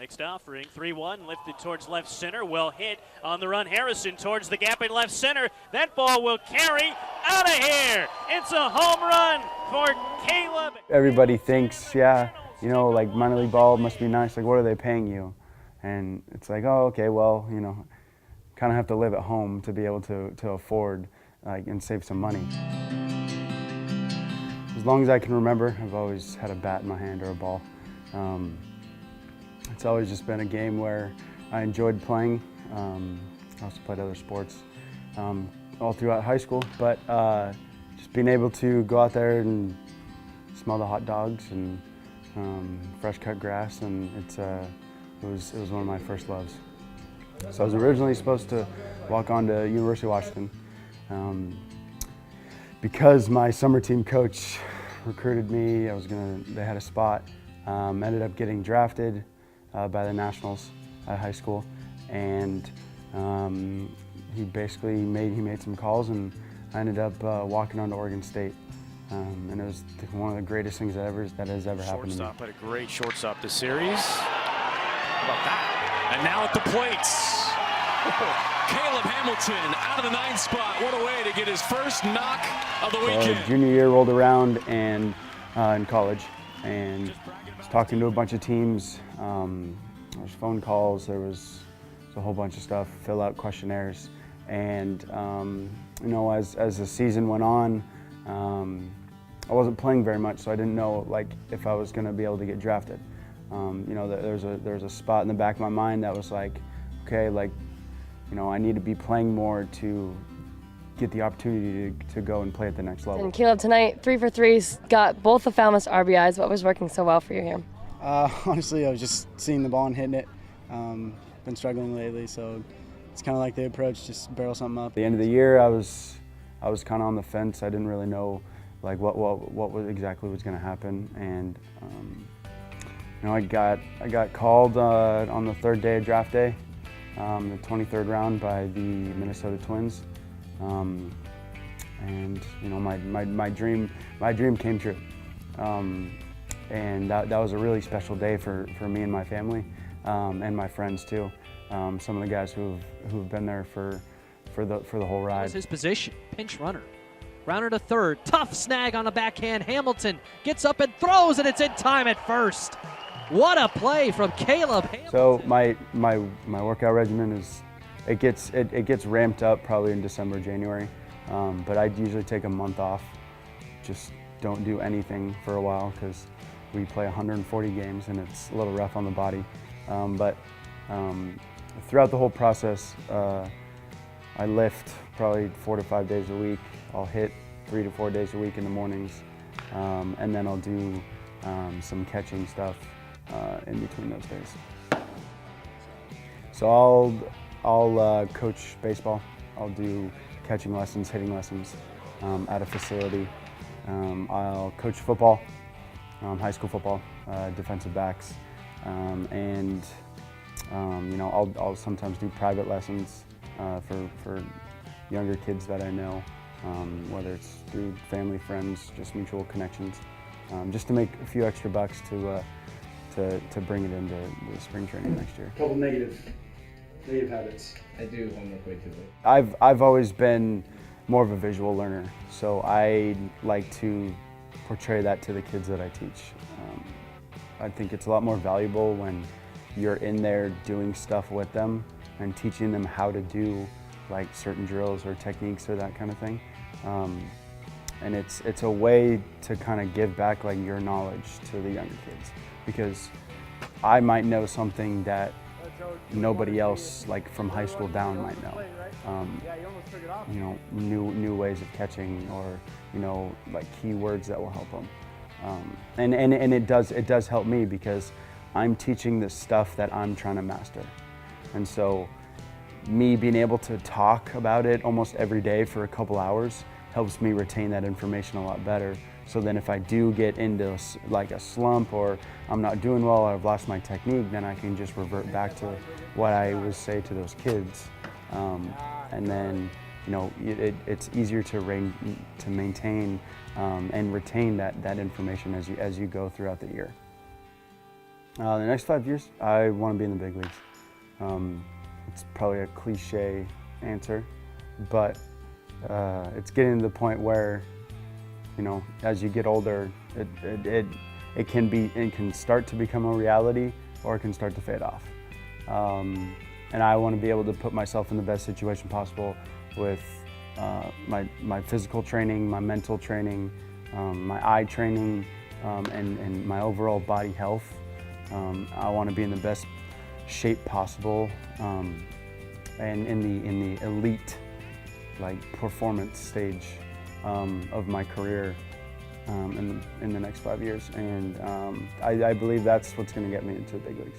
Mixed offering, 3-1, lifted towards left center, well hit on the run. Harrison towards the gap in left center. That ball will carry out of here. It's a home run for Caleb. Everybody thinks, yeah, you know, like minor league ball must be nice. Like, what are they paying you? And it's like, oh, okay, well, you know, kind of have to live at home to be able to afford and save some money. As long as I can remember, I've always had a bat in my hand or a ball. It's always just been a game where I enjoyed playing. I also played other sports all throughout high school, but just being able to go out there and smell the hot dogs and fresh cut grass, and it was one of my first loves. So I was originally supposed to walk on to University of Washington. Because my summer team coach recruited me, they had a spot. Ended up getting drafted by the Nationals at high school, and he basically made some calls, and I ended up walking on to Oregon State, and it was one of the greatest things that has ever happened to me. Shortstop, had a great shortstop this series. How about that? And now at the plates, Caleb Hamilton out of the 9th spot. What a way to get his first knock of the weekend. Junior year rolled around and in college, and was talking to a bunch of teams. There was phone calls. There was a whole bunch of stuff. Fill out questionnaires, and you know, as the season went on, I wasn't playing very much, so I didn't know if I was going to be able to get drafted. You know, there was a spot in the back of my mind that was like, okay, you know, I need to be playing more to get the opportunity to go and play at the next level. And Caleb, tonight, 3 for 3's, got both the Falmouth RBIs. What was working so well for you here? Honestly, I was just seeing the ball and hitting it. Been struggling lately, so it's kind of like the approach, just barrel something up. At the end of the year, I was kind of on the fence. I didn't really know what exactly was going to happen, and you know, I got called on the 3rd day of draft day, the 23rd round by the Minnesota Twins, and you know, my dream came true, and that was a really special day for me and my family, and my friends too. Some of the guys who've been there for the whole ride. That was his position, pinch runner. Rounded to third, tough snag on the backhand. Hamilton gets up and throws, and it's in time at first. What a play from Caleb Hamilton. So my workout regimen it gets ramped up probably in December, January, but I usually take a month off. Just don't do anything for a while because we play 140 games and it's a little rough on the body. But throughout the whole process, I lift probably 4 to 5 days a week. I'll hit 3 to 4 days a week in the mornings, and then I'll do some catching stuff in between those days. So I'll coach baseball. I'll do catching lessons, hitting lessons at a facility. I'll coach football, high school football, defensive backs, and you know, I'll sometimes do private lessons for younger kids that I know, whether it's through family, friends, just mutual connections, just to make a few extra bucks to bring it into the spring training next year. A couple negative habits. I do homework way too late. I've always been more of a visual learner, so I like to portray that to the kids that I teach. I think it's a lot more valuable when you're in there doing stuff with them and teaching them how to do certain drills or techniques or that kind of thing. And it's a way to kind of give back your knowledge to the younger kids, because I might know something that nobody else from high school down might know. You know, new ways of catching, or you know, keywords that will help them. And it does help me because I'm teaching the stuff that I'm trying to master. And so me being able to talk about it almost every day for a couple hours helps me retain that information a lot better. So then if I do get into a slump, or I'm not doing well, or I've lost my technique, then I can just revert back to what I would say to those kids. And then, you know, it's easier to maintain and retain that information as you go throughout the year. The next 5 years, I want to be in the big leagues. It's probably a cliche answer, but it's getting to the point where, you know, as you get older, it can start to become a reality, or it can start to fade off. And I want to be able to put myself in the best situation possible with my physical training, my mental training, my eye training, and my overall body health. I want to be in the best shape possible, and in the elite, like, performance stage of my career in the next 5 years. And I believe that's what's going to get me into the big leagues.